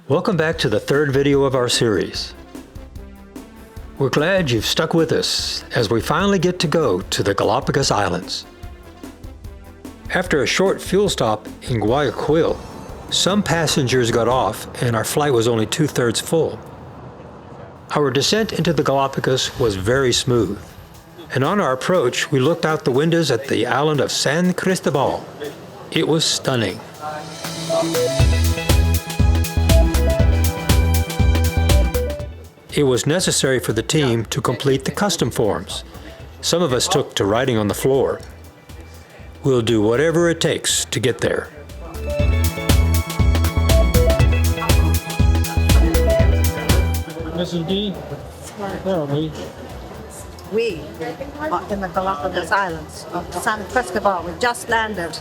Welcome back to the third video of our series. We're glad you've stuck with us as we finally get to go to the Galápagos Islands. After a short fuel stop in Guayaquil, some passengers got off and our flight was only 2/3 full. Our descent into the Galápagos was very smooth, and on our approach we looked out the windows at the island of San Cristóbal. It was stunning. It was necessary for the team to complete the custom forms. Some of us took to riding on the floor. We'll do whatever it takes to get there. Mrs. D, where are we? We are in the Galápagos Islands of San Cristóbal. We just landed.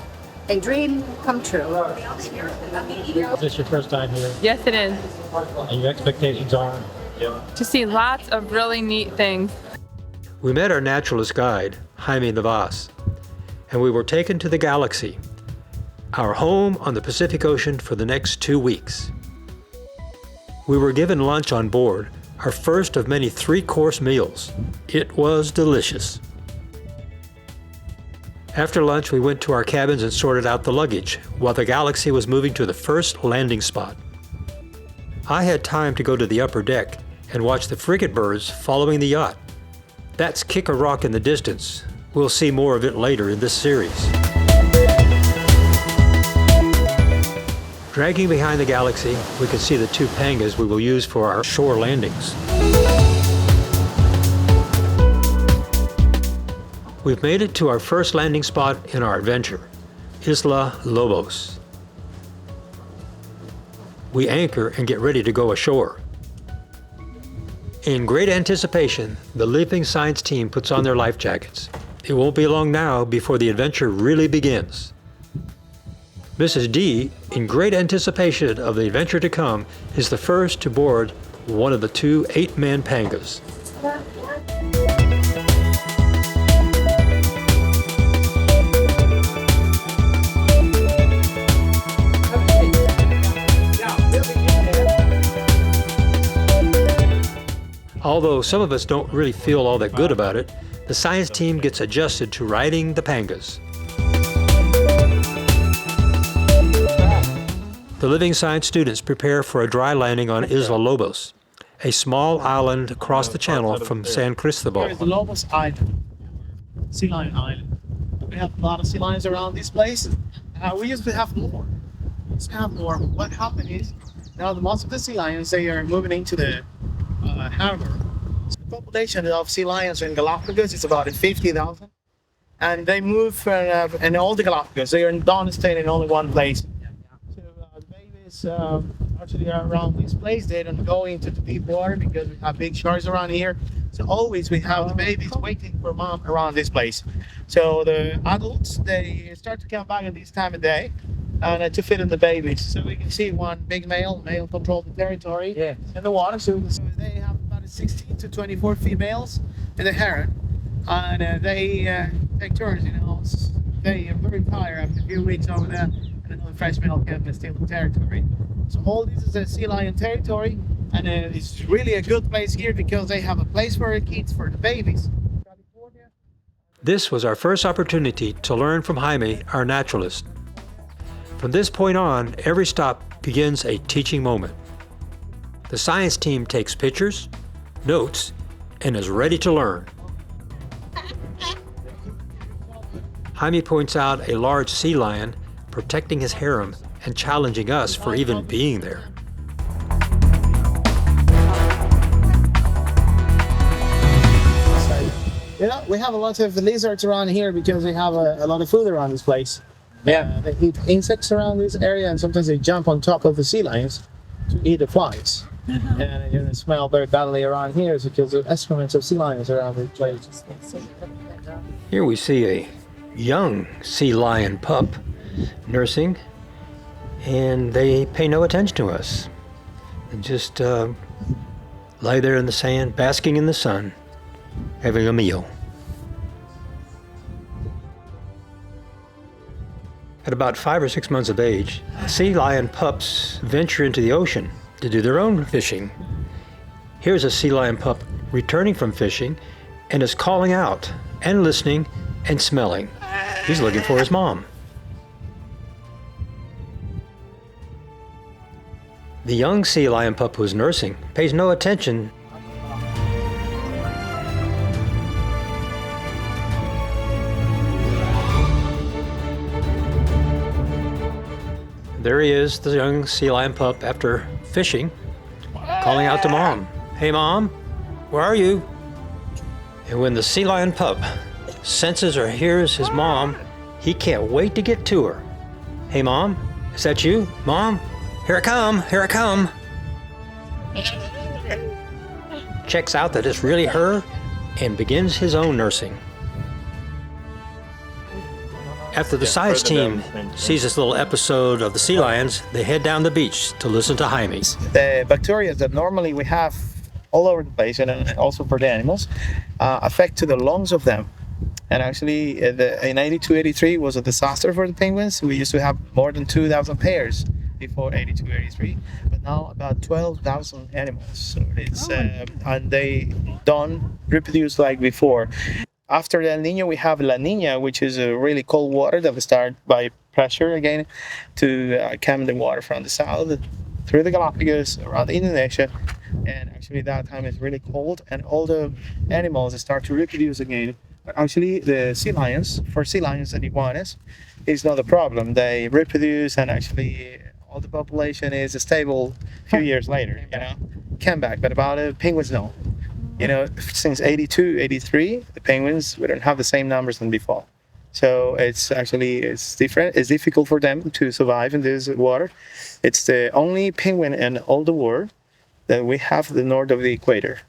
A dream come true. Is this your first time here? Yes, it is. And your expectations are? To see lots of really neat things. We met our naturalist guide, Jaime, and we were taken to the Galaxy, our home on the Pacific Ocean for the next 2 weeks. We were given lunch on board, our first of many 3-course meals. It was delicious. After lunch, we went to our cabins and sorted out the luggage, while the Galaxy was moving to the first landing spot. I had time to go to the upper deck and watch the frigate birds following the yacht. That's Kick a Rock in the distance. We'll see more of it later in this series. Dragging behind the Galaxy, we can see the 2 Pangas we will use for our shore landings. We've made it to our first landing spot in our adventure, Isla Lobos. We anchor and get ready to go ashore. In great anticipation, the Living Science team puts on their life jackets. It won't be long now before the adventure really begins. Mrs. D, in great anticipation of the adventure to come, is the first to board one of the 2 8-man Pangas. Although some of us don't really feel all that good about it, the science team gets adjusted to riding the Pangas. The Living Science students prepare for a dry landing on Isla Lobos, a small island across the channel from San Cristóbal. Here is the Lobos Island, Sea Lion Island. We have a lot of sea lions around this place. We used to have more. But what happened is, now most of the sea lions, they are moving into the harbor. The population of sea lions in Galápagos is about 50,000, and they move in all the Galápagos. They are not staying in only one place. So the babies actually are around this place. They don't go into the deep water because we have big sharks around here. So always we have the babies waiting for mom around this place. So the adults, they start to come back at this time of day and to fit in the babies. So we can see one big male control the territory in the water. So they have about 16 to 24 females in the harem, and they take turns. They are very tired after a few weeks over there, and another fresh male can steal the territory. So all this is a sea lion territory, and it's really a good place here because they have a place for the kids, for the babies. This was our first opportunity to learn from Jaime, our naturalist. From this point on, every stop begins a teaching moment. The science team takes pictures, notes, and is ready to learn. Jaime points out a large sea lion protecting his harem and challenging us for even being there. We have a lot of lizards around here because we have a lot of food around this place. They eat insects around this area, and sometimes they jump on top of the sea lions to eat the flies. And you smell very badly around here because of excrements of sea lions around this place. Here we see a young sea lion pup nursing, and they pay no attention to us. They just lie there in the sand, basking in the sun, having a meal. At about 5 or 6 months of age, sea lion pups venture into the ocean to do their own fishing. Here's a sea lion pup returning from fishing and is calling out and listening and smelling. He's looking for his mom. The young sea lion pup who's nursing pays no attention. There he is, the young sea lion pup, after fishing, calling out to mom. Hey mom, where are you? And when the sea lion pup senses or hears his mom, he can't wait to get to her. Hey mom, is that you? Mom, here I come, here I come. Checks out that it's really her and begins his own nursing. After the science team sees this little episode of the sea lions, they head down the beach to listen to Jaime. The bacteria that normally we have all over the place, and also for the animals, affect to the lungs of them. And actually, in 82, 83 was a disaster for the penguins. We used to have more than 2,000 pairs before 82, 83, but now about 12,000 animals. So it's and they don't reproduce like before. After the El Niño, we have La Niña, which is a really cold water that will start by pressure again to come the water from the south through the Galápagos around Indonesia. And actually that time is really cold and all the animals start to reproduce again. Actually, the sea lions, for sea lions and iguanas, is not a problem. They reproduce and actually all the population is stable a few years later, come back. But about penguins, no. Since 82, 83, the penguins, we don't have the same numbers than before. So it's different. It's difficult for them to survive in this water. It's the only penguin in all the world that we have the north of the equator.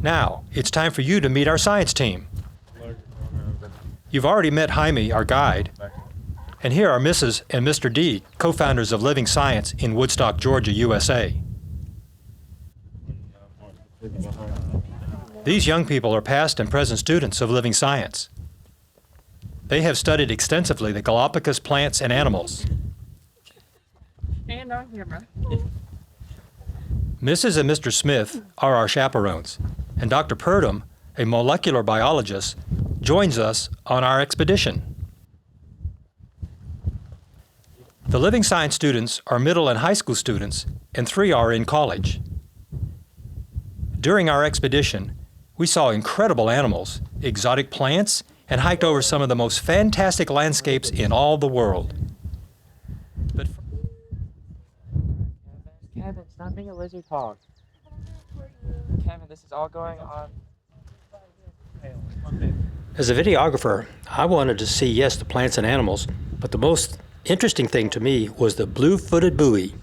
Now, it's time for you to meet our science team. You've already met Jaime, our guide. And here are Mrs. and Mr. D, co-founders of Living Science in Woodstock, Georgia, USA. These young people are past and present students of Living Science. They have studied extensively the Galapagos plants and animals. And on camera. Mrs. and Mr. Smith are our chaperones, and Dr. Purdom, a molecular biologist, joins us on our expedition. The Living Science students are middle and high school students, and 3 are in college. During our expedition, we saw incredible animals, exotic plants, and hiked over some of the most fantastic landscapes in all the world. But Kevin, stop being a lizard hog. Kevin, this is all going on. as a videographer, I wanted to see, yes, the plants and animals, but the most interesting thing to me was the blue-footed buoy.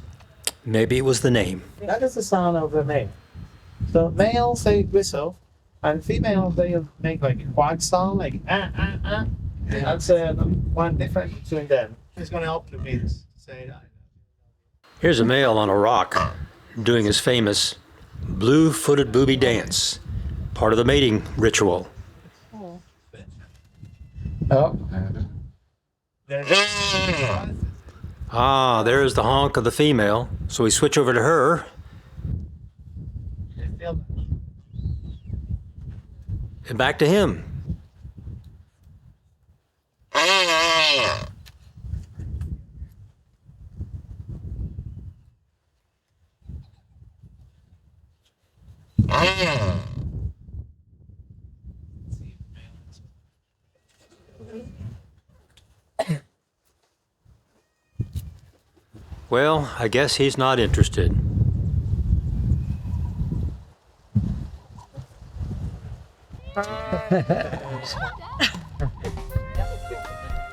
Maybe it was the name. That is the sound of the male. So males, they whistle, and females, they make like a quack sound, like That's one difference between them. It's going to help you me say that. Here's a male on a rock doing his famous blue-footed booby dance, part of the mating ritual. Oh. Ah, there's the honk of the female, so we switch over to her. And back to him. Well, I guess he's not interested.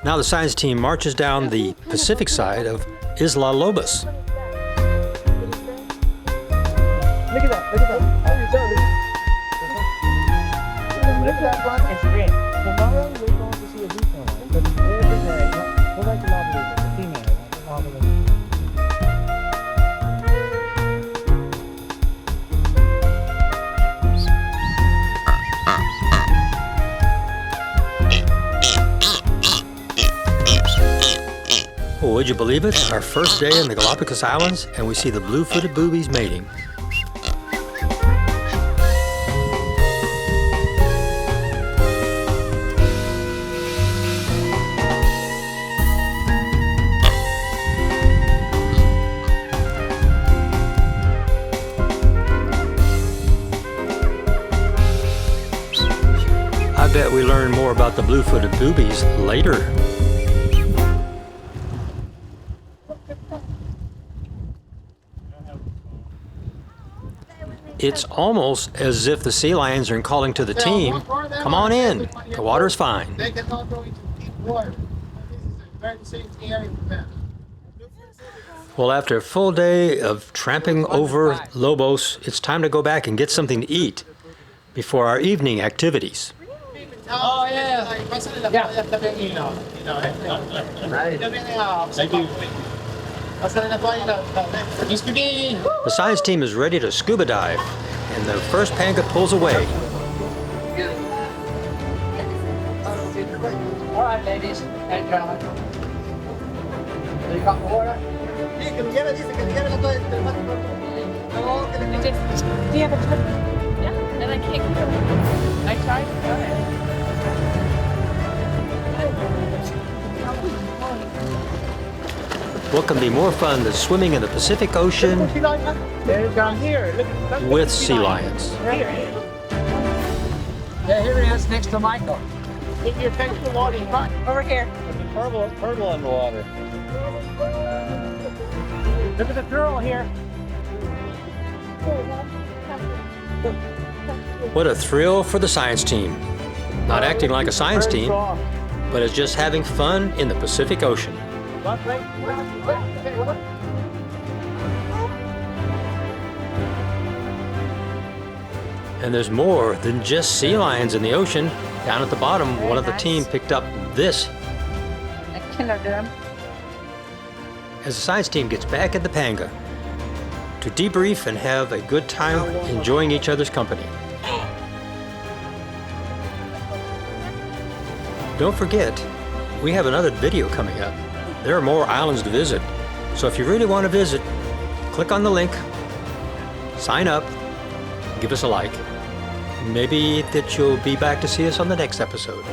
Now the science team marches down the Pacific side of Isla Lobos. Look at that, look at that. Look at that one, it's green. Tomorrow we're going to see a detail one. But we'll like to love it, the female. Would Would you believe it? Our first day in the Galápagos Islands, and we see the blue-footed boobies mating. I bet we learn more about the blue-footed boobies later. It's almost as if the sea lions are calling to the team, "Come on in, the water's fine." They cannot go into deep water. This is a very safe area for them. Well, after a full day of tramping over Lobos, it's time to go back and get something to eat before our evening activities. Oh, yeah. Thank you. The science team is ready to scuba dive, and the first panga pulls away. All right, ladies and gentlemen. You got the water? Do you have a tub? Yeah, and I can't go. I tried. Go ahead. What can be more fun than swimming in the Pacific Ocean Down here. with sea lions? Yeah, here he is next to Michael. If you take the water, you find Over here. Purple in the water. look at the turtle here. What a thrill for the science team. Not acting like a science team, but it's just having fun in the Pacific Ocean. And there's more than just sea lions in the ocean. Down at the bottom, one of the team picked up this. A kilogram. As the science team gets back at the Panga to debrief and have a good time enjoying each other's company. Don't forget, we have another video coming up. There are more islands to visit, so if you really want to visit, click on the link, sign up, give us a like. Maybe that you'll be back to see us on the next episode.